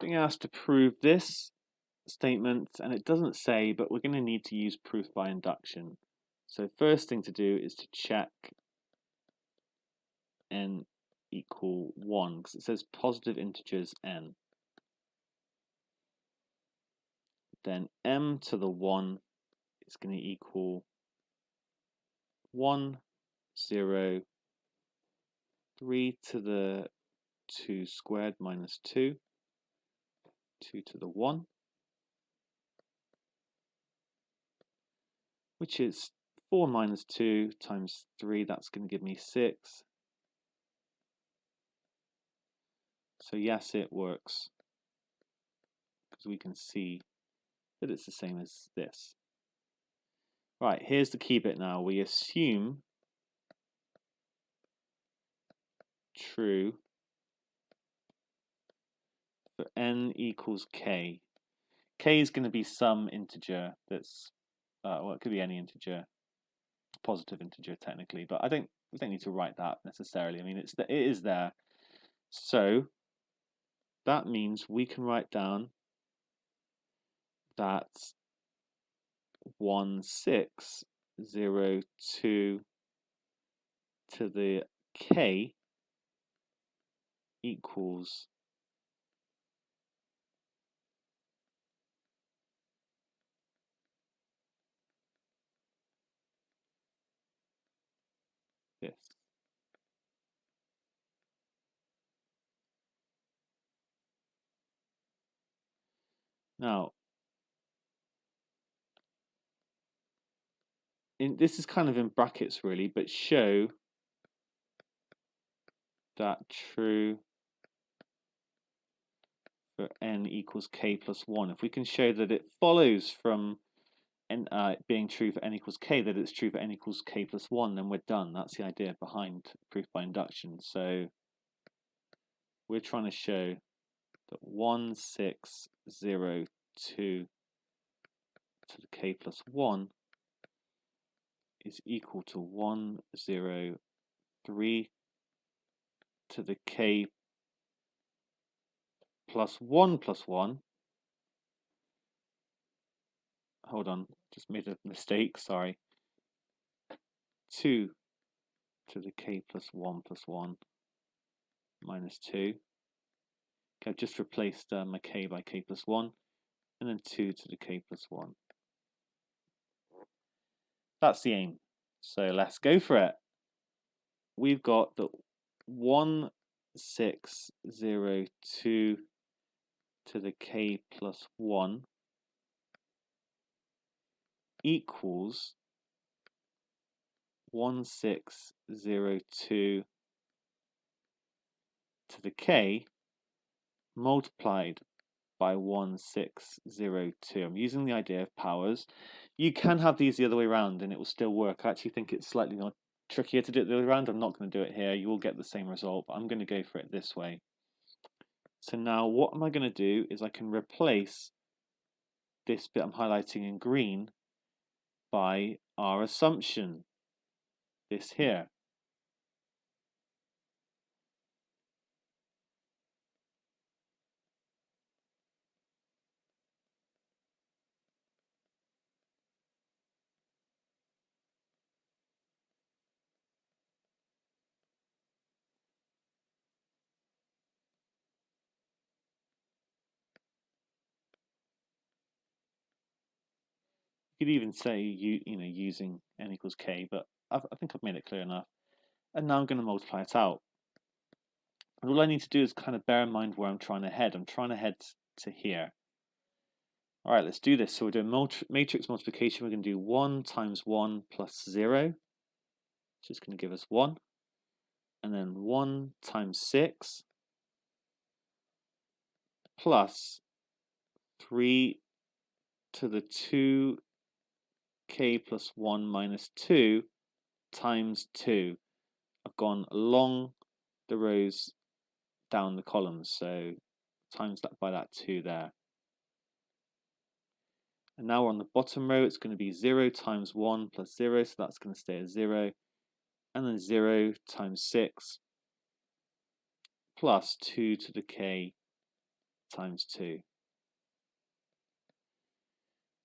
being asked to prove this statement, and it doesn't say, but we're going to need to use proof by induction. So first thing to do is to check n equal 1, because it says positive integers n. Then m to the 1 is going to equal 1, 0, 3 to the 2 squared minus 2, 2 to the 1, which is 4 minus 2 times 3, that's going to give me 6. So yes, it works, because we can see that it's the same as this. Right, here's the key bit now. We assume true for n equals k. K is going to be some integer that's, well, it could be any integer, positive integer technically, but we don't need to write that necessarily. I mean, it is there. So that means we can write down that 1602 to the k equals this. Now, this is kind of in brackets really, but show that true for n equals k plus 1. If we can show that it follows from n being true for n equals k, that it's true for n equals k plus 1, then we're done. That's the idea behind proof by induction. So we're trying to show that 1602 to the k plus 1 is equal to 103 to the k plus 1 plus 1. Hold on, just made a mistake, sorry. 2 to the k plus 1 minus 2. Okay, I've just replaced my k by k plus 1, and then 2 to the k plus 1. That's the aim. So let's go for it. We've got the 1602 to the k plus 1 equals 1602 to the k multiplied by 1602. I'm using the idea of powers. You can have these the other way around and it will still work. I actually think it's slightly more trickier to do it the other way around. I'm not going to do it here. You will get the same result, but I'm going to go for it this way. So now what am I going to do is I can replace this bit I'm highlighting in green by our assumption, this here. You could even say using n equals k, but I think I've made it clear enough. And now I'm going to multiply it out. And all I need to do is kind of bear in mind where I'm trying to head. I'm trying to head to here. All right, let's do this. So we're doing matrix multiplication. We're going to do 1 times 1 plus 0, which is going to give us 1. And then 1 times 6 plus 3 to the 2k plus 1 minus 2 times 2. I've gone along the rows down the columns, so times that by that 2 there. And now we're on the bottom row, it's going to be 0 times 1 plus 0, so that's going to stay as 0. And then 0 times 6 plus 2 to the k times 2.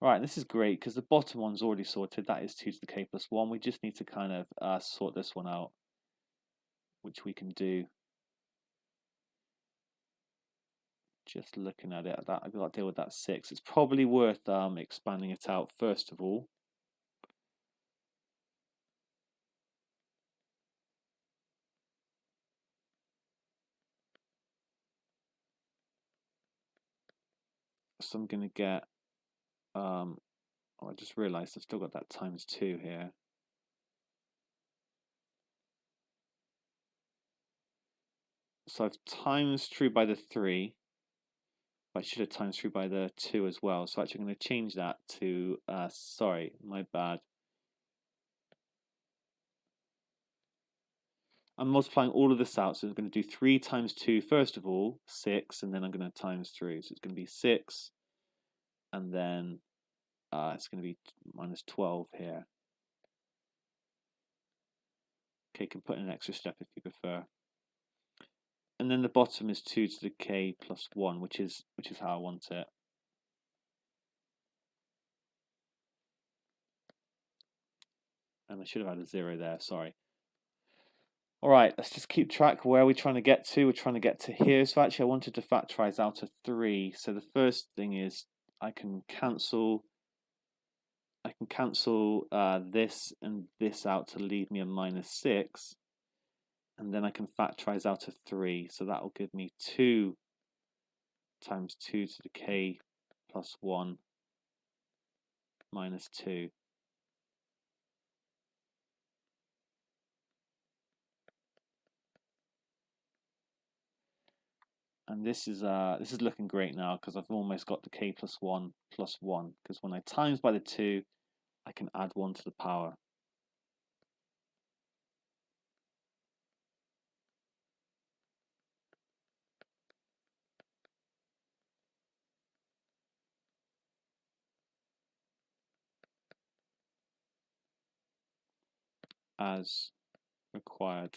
Right, this is great because the bottom one's already sorted. That is 2 to the k plus 1. We just need to kind of sort this one out, which we can do. Just looking at it, I've got to deal with that 6. It's probably worth expanding it out first of all. So I'm going to get, oh, I just realized I've still got that times 2 here. So I've times through by the 3. I should have times through by the 2 as well. So actually I'm going to change that to, sorry, my bad. I'm multiplying all of this out. So I'm going to do 3 times 2 first of all, 6, and then I'm going to times 3. So it's going to be 6, and then it's going to be minus 12 here. Okay, you can put in an extra step if you prefer. And then the bottom is 2 to the k plus 1, which is how I want it. And I should have had a 0 there, sorry. All right, let's just keep track. Where are we trying to get to? We're trying to get to here. So actually I wanted to factorize out of 3. So the first thing is I can cancel this and this out to leave me a minus 6. And then I can factorize out of 3. So that will give me 2 times 2 to the k plus 1 minus 2. And this is looking great now because I've almost got the k plus 1 because when I times by the 2, I can add 1 to the power. As required.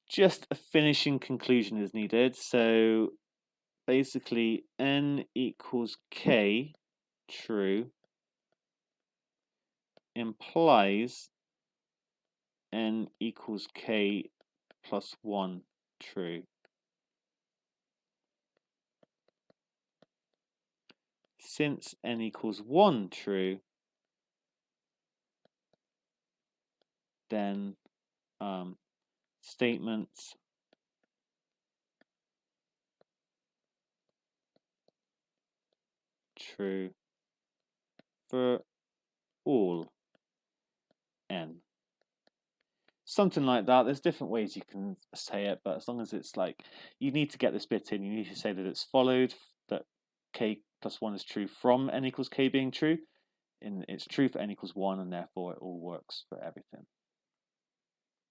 Just a finishing conclusion is needed. So basically n equals k true implies n equals k plus 1 true. Since n equals 1 true, then statements true for all n. Something like that. There's different ways you can say it, but as long as it's like, you need to get this bit in, you need to say that it's followed, that k plus 1 is true from n equals k being true, and it's true for n equals 1, and therefore it all works for everything.